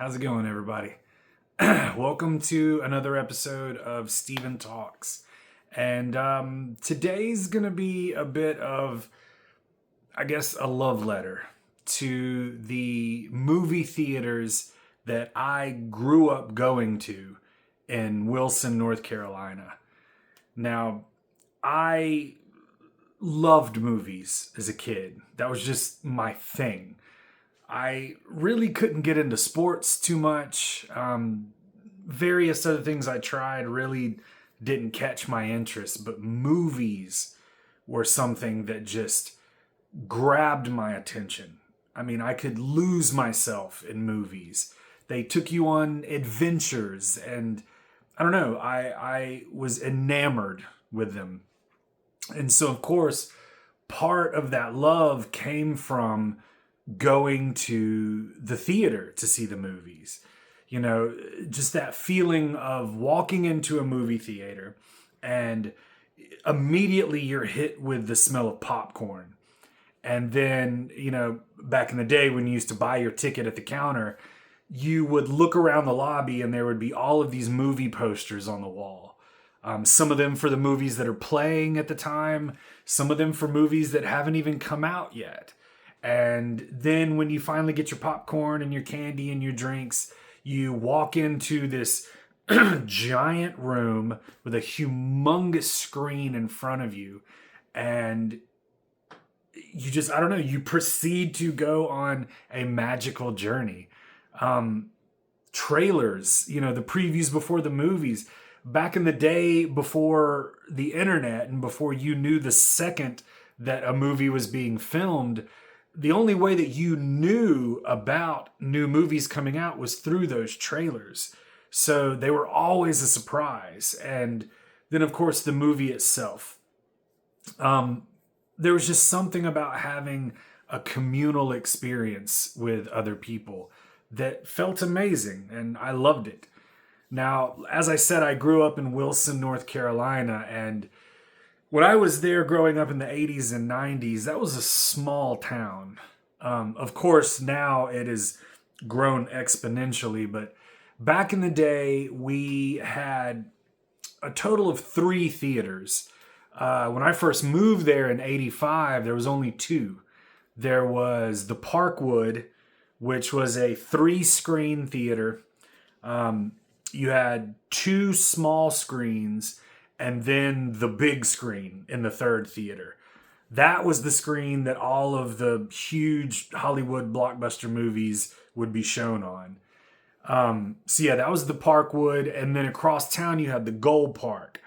How's it going, everybody? Welcome to another episode of Steven Talks. And today's going to be a bit of, I guess, a love letter to the movie theaters that I grew up going to in Wilson, North Carolina. Now, I loved movies as a kid, that was just my thing. I really couldn't get into sports too much. Various other things I tried really didn't catch my interest, but movies were something that just grabbed my attention. I mean, I could lose myself in movies. They took you on adventures, and I don't know, I was enamored with them. And so, of course, part of that love came from going to the theater to see the movies. You know, just that feeling of walking into a movie theater and immediately you're hit with the smell of popcorn. And then, back in the day when you used to buy your ticket at the counter, you would look around the lobby and there would be all of these movie posters on the wall. Some of them for the movies that are playing at the time, some of them for movies that haven't even come out yet. And then when you finally get your popcorn and your candy and your drinks, you walk into this giant room with a humongous screen in front of you. And you just, I don't know, you proceed to go on a magical journey. Trailers, the previews before the movies. Back in the day, before the internet and before you knew the second that a movie was being filmed, the only way that you knew about new movies coming out was through those trailers. So they were always a surprise. And then, of course, the movie itself. There was just something about having a communal experience with other people that felt amazing, and I loved it. Now, as I said, I grew up in Wilson, North Carolina, and when I was there growing up in the 80s and 90s, that was a small town. Of course, now it has grown exponentially, but back in the day, we had a total of 3 theaters. When I first moved there in 85, there was only 2. There was the Parkwood, which was a 3-screen theater. You had 2 small screens, and then the big screen in the 3rd theater. That was the screen that all of the huge Hollywood blockbuster movies would be shown on. So yeah, that was the Parkwood, and then across town you had the Gold Park.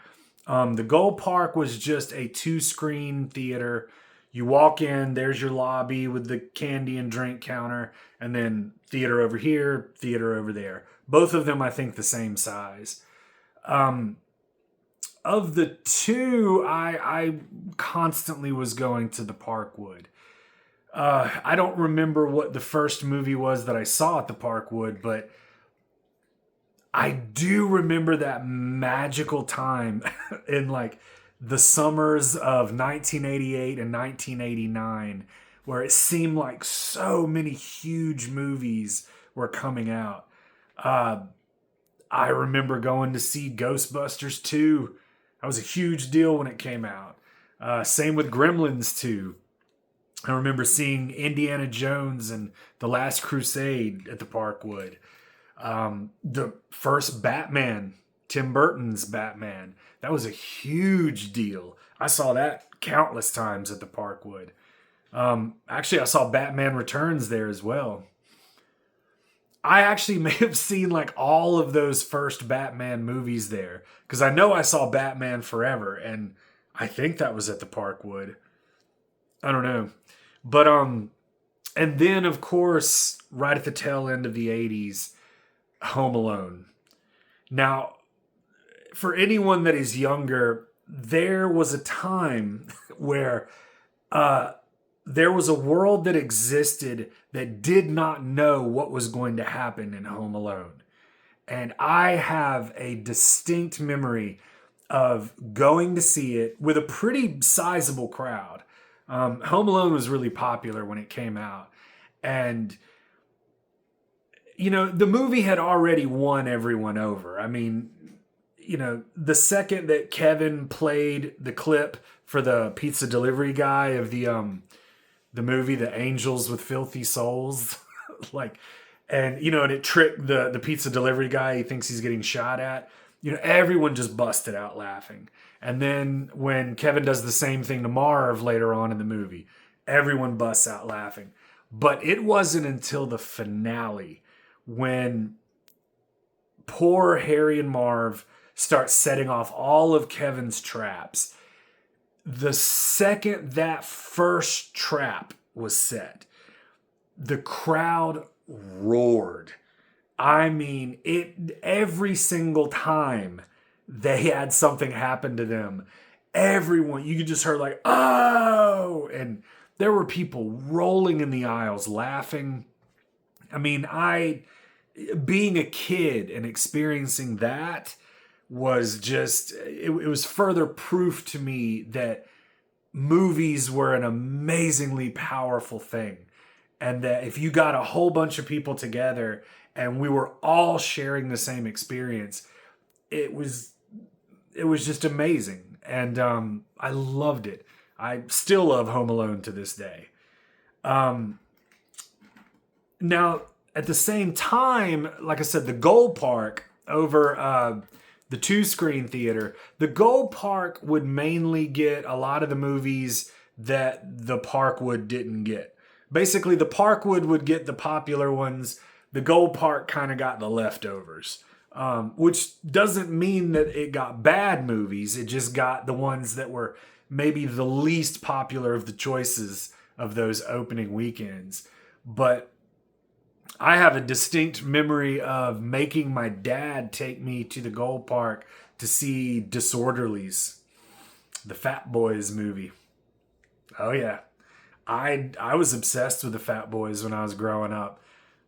The Gold Park was just a 2-screen theater. You walk in, there's your lobby with the candy and drink counter, and then theater over here, theater over there. Both of them, I think, the same size. Of the 2, I constantly was going to the Parkwood. I don't remember what the first movie was that I saw at the Parkwood, but I do remember that magical time in like the summers of 1988 and 1989, where it seemed like so many huge movies were coming out. I remember going to see Ghostbusters 2. That was a huge deal when it came out. Same with Gremlins 2. I remember seeing Indiana Jones and The Last Crusade at the Parkwood. The first Batman, Tim Burton's Batman, that was a huge deal. I saw that countless times at the Parkwood. Actually, I saw Batman Returns there as well. I actually may have seen like all of those first Batman movies there, because I know I saw Batman Forever, and I think that was at the Parkwood. I don't know. But and then of course, right at the tail end of the 80s, Home Alone. Now, for anyone that is younger, there was a time where there was a world that existed that did not know what was going to happen in Home Alone. And I have a distinct memory of going to see it with a pretty sizable crowd. Home Alone was really popular when it came out. And the movie had already won everyone over. I mean, the second that Kevin played the clip for the pizza delivery guy of the movie The Angels with Filthy Souls, and it tricked the pizza delivery guy. He thinks he's getting shot at. Everyone just busted out laughing. And then when Kevin does the same thing to Marv later on in the movie, everyone busts out laughing. But it wasn't until the finale when poor Harry and Marv start setting off all of Kevin's traps. The second that first trap was set, the crowd roared. I mean, every single time they had something happen to them, everyone, you could just heard like, oh, and there were people rolling in the aisles laughing. I mean, being a kid and experiencing that was just, it was further proof to me that movies were an amazingly powerful thing. And that if you got a whole bunch of people together and we were all sharing the same experience, it was just amazing. And I loved it. I still love Home Alone to this day. Now, at the same time, like I said, the Gold Park over the 2-screen theater, the Gold Park would mainly get a lot of the movies that the Parkwood didn't get. Basically, the Parkwood would get the popular ones. The Gold Park kind of got the leftovers, which doesn't mean that it got bad movies. It just got the ones that were maybe the least popular of the choices of those opening weekends. But I have a distinct memory of making my dad take me to the Gold Park to see Disorderlies, the Fat Boys movie. Oh yeah. I was obsessed with the Fat Boys when I was growing up.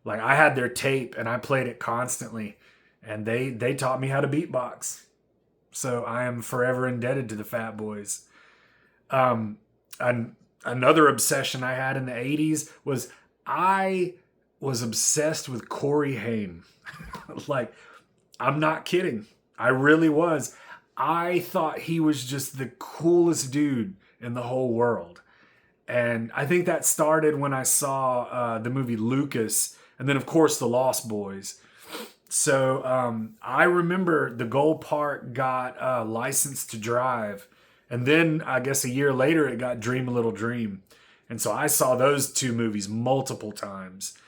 Like, I had their tape and I played it constantly, and they taught me how to beatbox. So I am forever indebted to the Fat Boys. And another obsession I had in the 80s was I was obsessed with Corey Haim. Like, I'm not kidding. I really was. I thought he was just the coolest dude in the whole world. And I think that started when I saw the movie Lucas, and then of course the Lost Boys. So I remember the Gold Park got License to Drive, and then I guess a year later it got Dream a Little Dream. And so I saw those two movies multiple times.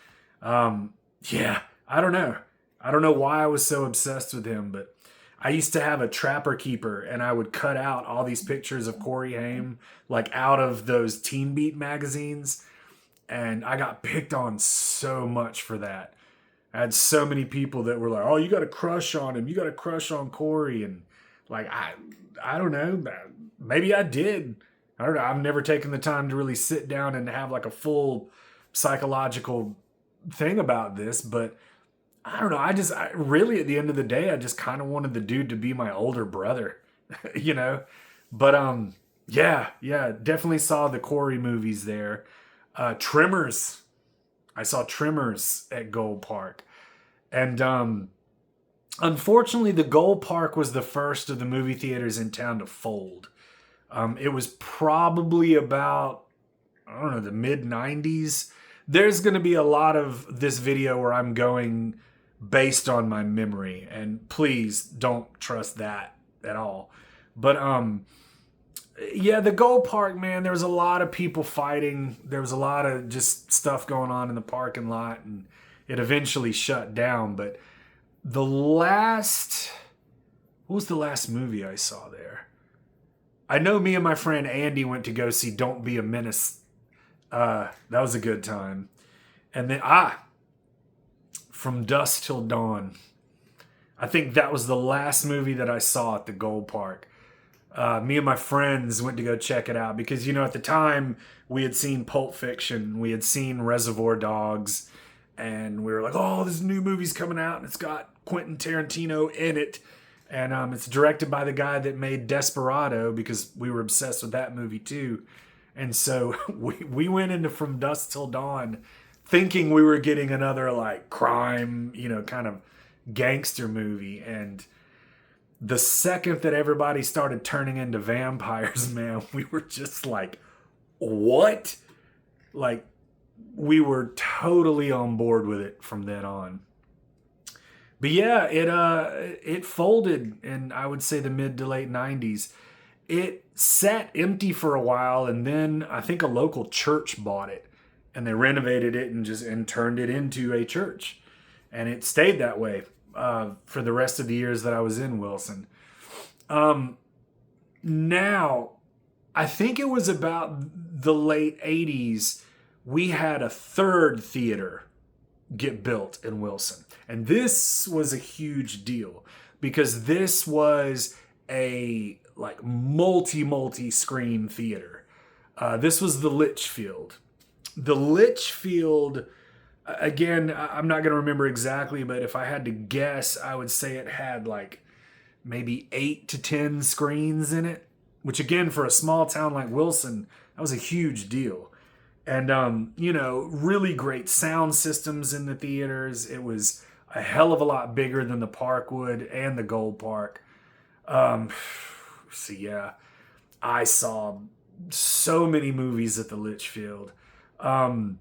Yeah, I don't know. I don't know why I was so obsessed with him, but I used to have a Trapper Keeper, and I would cut out all these pictures of Corey Haim, like out of those Teen Beat magazines. And I got picked on so much for that. I had so many people that were like, oh, you got a crush on him. You got a crush on Corey. And like, I don't know. Maybe I did. I don't know. I've never taken the time to really sit down and have like a full psychological thing about this, but I don't know. I really, at the end of the day, I just kind of wanted the dude to be my older brother, But yeah, definitely saw the Corey movies there. Tremors. I saw Tremors at Gold Park. And unfortunately, the Gold Park was the first of the movie theaters in town to fold. It was probably about, I don't know, the mid-90s. There's going to be a lot of this video where I'm going based on my memory, and please don't trust that at all. But yeah, the Gold Park, man, there was a lot of people fighting. There was a lot of just stuff going on in the parking lot, and it eventually shut down. But what was the last movie I saw there? I know me and my friend Andy went to go see Don't Be a Menace. That was a good time. And then, From Dusk Till Dawn. I think that was the last movie that I saw at the Gold Park. Me and my friends went to go check it out because, at the time we had seen Pulp Fiction, we had seen Reservoir Dogs, and we were like, oh, this new movie's coming out and it's got Quentin Tarantino in it. And it's directed by the guy that made Desperado, because we were obsessed with that movie too. And so we went into From Dusk Till Dawn thinking we were getting another like crime, kind of gangster movie. And the second that everybody started turning into vampires, man, we were just like, what? Like, we were totally on board with it from then on. But yeah, it folded in, I would say, the mid to late 90s. It sat empty for a while, and then I think a local church bought it, and they renovated it and turned it into a church, and it stayed that way for the rest of the years that I was in Wilson. Now, I think it was about the late 80s, we had a third theater get built in Wilson. And this was a huge deal because this was a like multi-screen theater. This was the Litchfield. The Litchfield, again, I'm not going to remember exactly, but if I had to guess, I would say it had like maybe 8 to 10 screens in it, which again, for a small town like Wilson, that was a huge deal. And, really great sound systems in the theaters. It was a hell of a lot bigger than the Parkwood and the Gold Park. So yeah, I saw so many movies at the Litchfield. One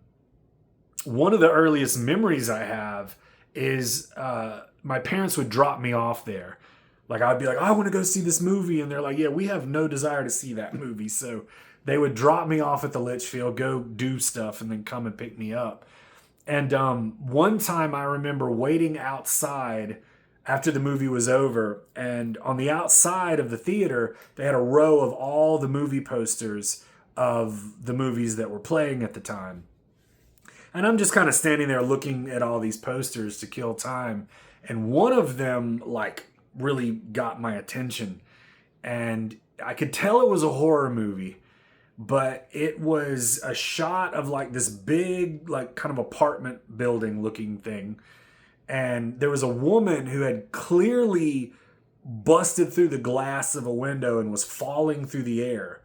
of the earliest memories I have is my parents would drop me off there. Like, I'd be like, I want to go see this movie. And they're like, yeah, we have no desire to see that movie. So they would drop me off at the Litchfield, go do stuff, and then come and pick me up. And one time I remember waiting outside after the movie was over. And on the outside of the theater, they had a row of all the movie posters of the movies that were playing at the time. And I'm just kind of standing there looking at all these posters to kill time. And one of them, like, really got my attention. And I could tell it was a horror movie, but it was a shot of like this big, like kind of apartment building looking thing. And there was a woman who had clearly busted through the glass of a window and was falling through the air.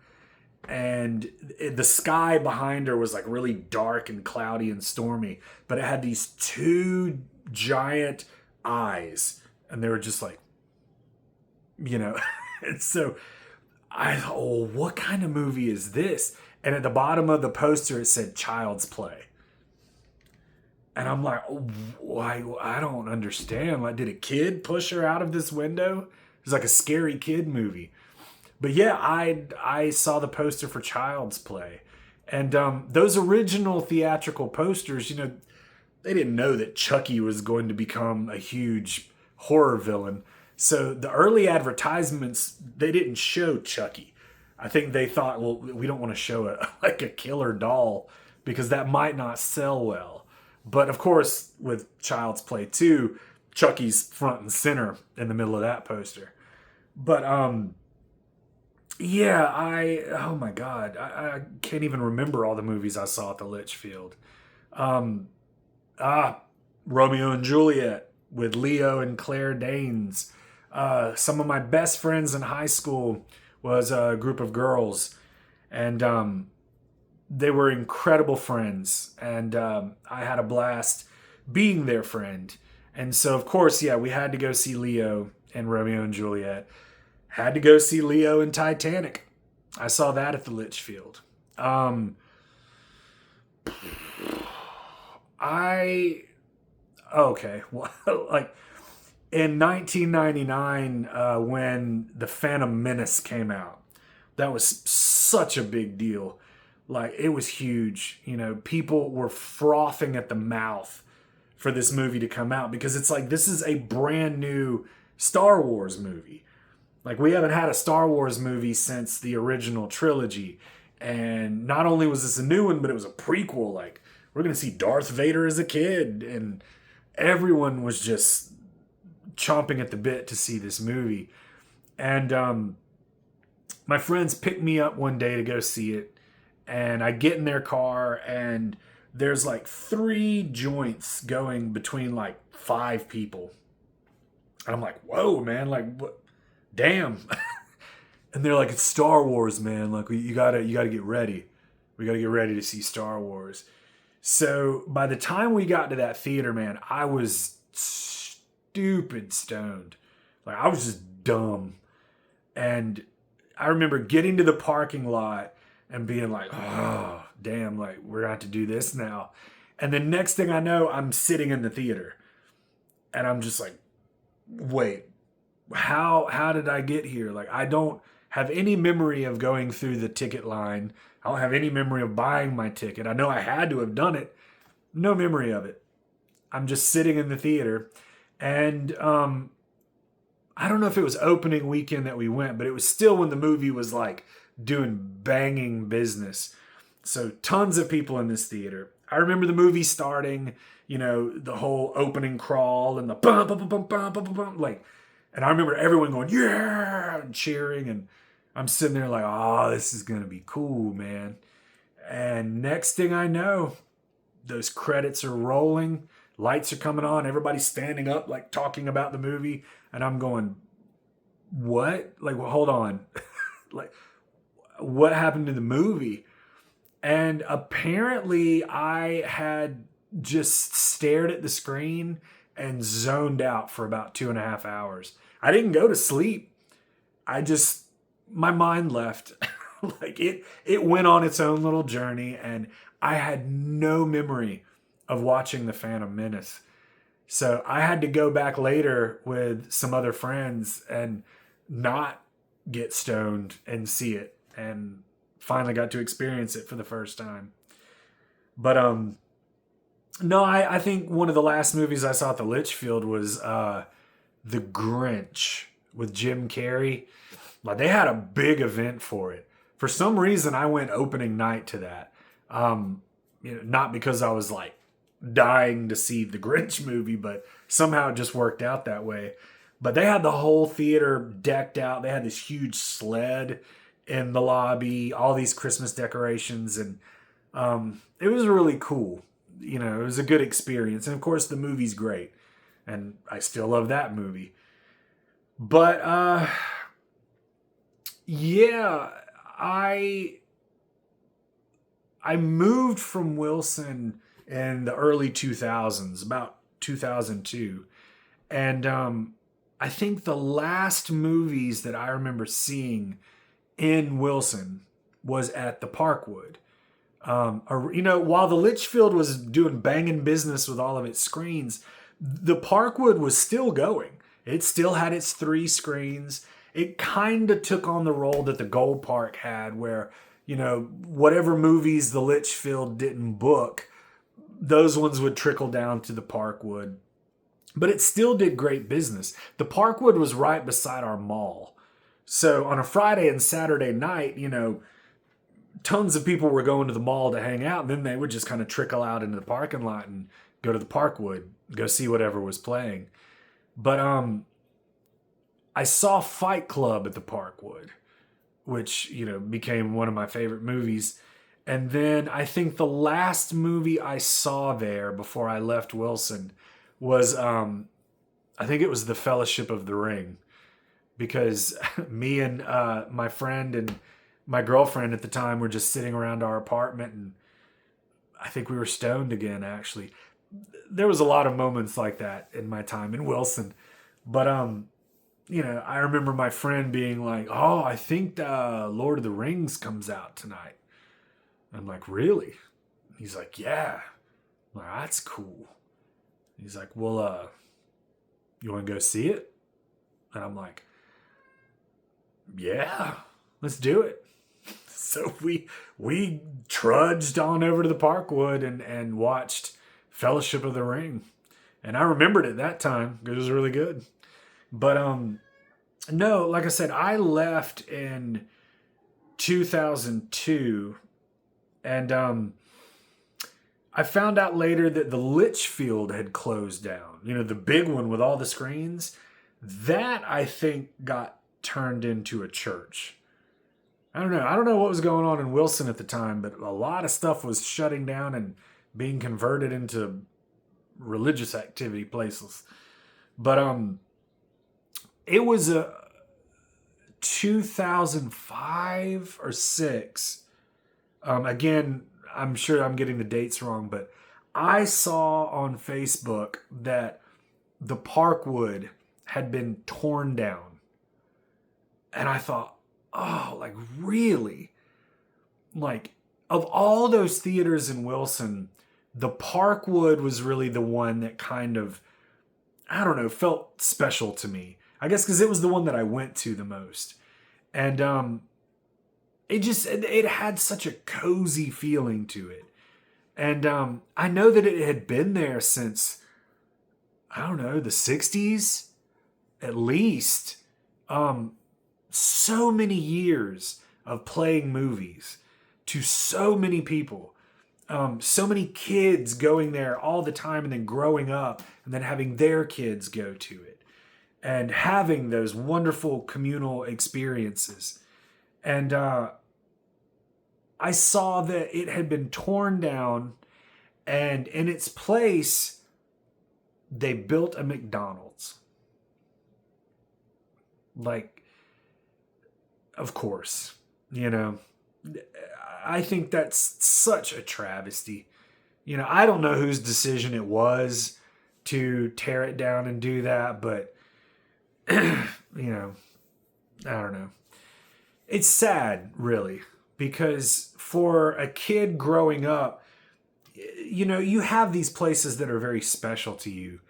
And the sky behind her was like really dark and cloudy and stormy, but it had these two giant eyes, and they were just like, and so I thought, oh, what kind of movie is this? And at the bottom of the poster, it said Child's Play. And I'm like, why? I don't understand. Like, did a kid push her out of this window? It was like a scary kid movie. But yeah, I saw the poster for Child's Play. And those original theatrical posters, they didn't know that Chucky was going to become a huge horror villain. So the early advertisements, they didn't show Chucky. I think they thought, well, we don't want to show a killer doll because that might not sell well. But of course, with Child's Play 2, Chucky's front and center in the middle of that poster. But yeah, oh my God, I can't even remember all the movies I saw at the Litchfield. Romeo and Juliet with Leo and Claire Danes. Some of my best friends in high school was a group of girls, and they were incredible friends, and I had a blast being their friend. And so, of course, yeah, we had to go see Leo and Romeo and Juliet. Had to go see Leo and Titanic. I saw that at the Litchfield. Okay, well, like, in 1999, when The Phantom Menace came out, that was such a big deal. Like, it was huge. People were frothing at the mouth for this movie to come out because it's like, this is a brand new Star Wars movie. Like, we haven't had a Star Wars movie since the original trilogy. And not only was this a new one, but it was a prequel. Like, we're going to see Darth Vader as a kid. And everyone was just chomping at the bit to see this movie. And my friends picked me up one day to go see it. And I get in their car, and there's like 3 joints going between like 5 people. And I'm like, whoa, man, like, what? Damn. And they're like, it's Star Wars, man. Like, you gotta get ready. We gotta get ready to see Star Wars. So by the time we got to that theater, man, I was stupid stoned. Like I was just dumb. And I remember getting to the parking lot and being like, oh, damn, like we're going to have to do this now. And the next thing I know, I'm sitting in the theater and I'm just like, wait, how did I get here? Like I don't have any memory of going through the ticket line. I don't have any memory of buying my ticket. I know I had to have done it. No memory of it. I'm just sitting in the theater. And I don't know if it was opening weekend that we went, but it was still when the movie was like doing banging business. So tons of people in this theater. I remember the movie starting, the whole opening crawl and the bum, bum, bum, bum, bum, bum, bum, like, and I remember everyone going, yeah, and cheering. And I'm sitting there like, oh, this is going to be cool, man. And next thing I know, those credits are rolling, lights are coming on, everybody's standing up, like talking about the movie. And I'm going, what? Like, well, hold on. Like, what happened to the movie? And apparently I had just stared at the screen and zoned out for about 2.5 hours. I didn't go to sleep. My mind left. Like it went on its own little journey and I had no memory of watching The Phantom Menace. So I had to go back later with some other friends and not get stoned and see it, and finally got to experience it for the first time. But no, I think one of the last movies I saw at the Litchfield was The Grinch with Jim Carrey. Like they had a big event for it. For some reason, I went opening night to that. Not because I was like dying to see the Grinch movie, but somehow it just worked out that way. But they had the whole theater decked out. They had this huge sled in the lobby, all these Christmas decorations, and it was really cool. It was a good experience. And of course, the movie's great, and I still love that movie. But yeah, I moved from Wilson in the early 2000s, about 2002. And I think the last movies that I remember seeing in Wilson was at the Parkwood. While the Litchfield was doing banging business with all of its screens, the Parkwood was still going. It still had its 3 screens. It kind of took on the role that the Gold Park had, where, whatever movies the Litchfield didn't book, those ones would trickle down to the Parkwood. But it still did great business. The Parkwood was right beside our mall. So on a Friday and Saturday night, tons of people were going to the mall to hang out. And then they would just kind of trickle out into the parking lot and go to the Parkwood, go see whatever was playing. But I saw Fight Club at the Parkwood, which, became one of my favorite movies. And then I think the last movie I saw there before I left Wilson was, I think it was The Fellowship of the Ring. Because me and my friend and my girlfriend at the time were just sitting around our apartment, and I think we were stoned again, actually. There was a lot of moments like that in my time in Wilson. But, I remember my friend being like, oh, I think Lord of the Rings comes out tonight. I'm like, really? He's like, yeah. I'm like, that's cool. He's like, well, you want to go see it? And I'm like, yeah, let's do it. So we trudged on over to the Parkwood and watched Fellowship of the Ring. And I remembered it that time because it was really good. But no, like I said, I left in 2002, and I found out later that the Litchfield had closed down. The big one with all the screens. That, I think, got turned into a church. I don't know what was going on in Wilson at the time, but a lot of stuff was shutting down and being converted into religious activity places. But it was a 2005 or 6. Again, I'm sure I'm getting the dates wrong, but I saw on Facebook that the Parkwood had been torn down. And I thought, oh, like really? Like, of all those theaters in Wilson, the Parkwood was really the one that kind of, I don't know, felt special to me. I guess because it was the one that I went to the most. And it had such a cozy feeling to it. And I know that it had been there since, I don't know, the 60s at least. So many years of playing movies to so many people. So many kids going there all the time and then growing up and then having their kids go to it and having those wonderful communal experiences. And I saw that it had been torn down, and in its place, they built a McDonald's. Like, of course, I think that's such a travesty. I don't know whose decision it was to tear it down and do that, but, I don't know. It's sad, really, because for a kid growing up, you have these places that are very special to you,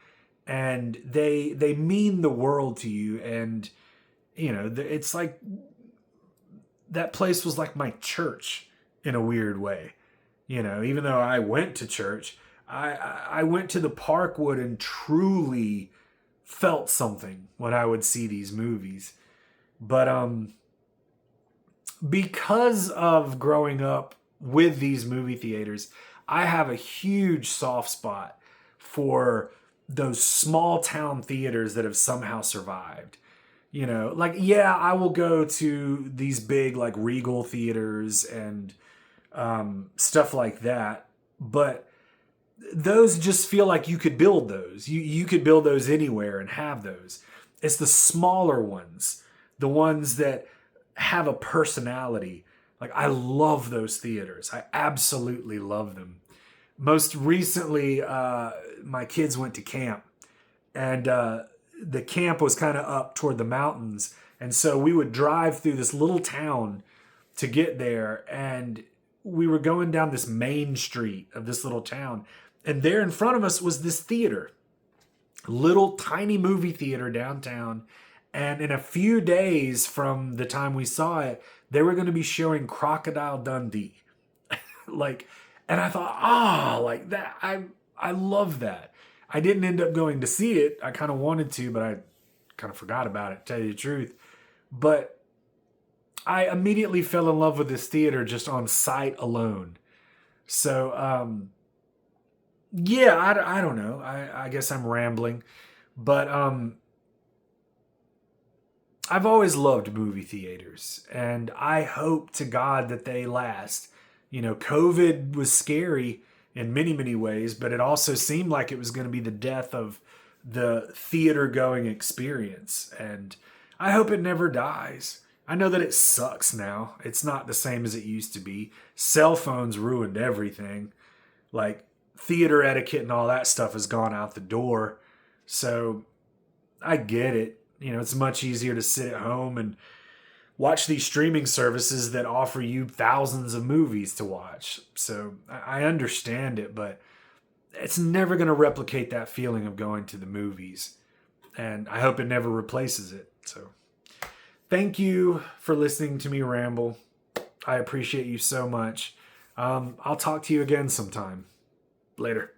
and they mean the world to you, and, it's like that place was like my church in a weird way. Even though I went to church, I went to the Parkwood and truly felt something when I would see these movies. But because of growing up with these movie theaters, I have a huge soft spot for those small town theaters that have somehow survived. I will go to these big like Regal theaters and stuff like that, but those just feel like you could build those. You could build those anywhere and have those. It's the smaller ones, the ones that have a personality. Like, I love those theaters. I absolutely love them. Most recently, my kids went to camp, and the camp was kind of up toward the mountains. And so we would drive through this little town to get there. And we were going down this main street of this little town. And there in front of us was this theater, little tiny movie theater downtown. And in a few days from the time we saw it, they were going to be showing Crocodile Dundee. And I thought, like that. I love that. I didn't end up going to see it. I kind of wanted to, but I kind of forgot about it, to tell you the truth. But I immediately fell in love with this theater just on sight alone. So, I don't know. I guess I'm rambling. But I've always loved movie theaters, and I hope to God that they last. COVID was scary in many, many ways, but it also seemed like it was going to be the death of the theater going experience. And I hope it never dies. I know that it sucks now. It's not the same as it used to be. Cell phones ruined everything. Like, theater etiquette and all that stuff has gone out the door. So I get it. It's much easier to sit at home and watch these streaming services that offer you thousands of movies to watch. So I understand it, but it's never going to replicate that feeling of going to the movies. And I hope it never replaces it. So thank you for listening to me ramble. I appreciate you so much. I'll talk to you again sometime. Later.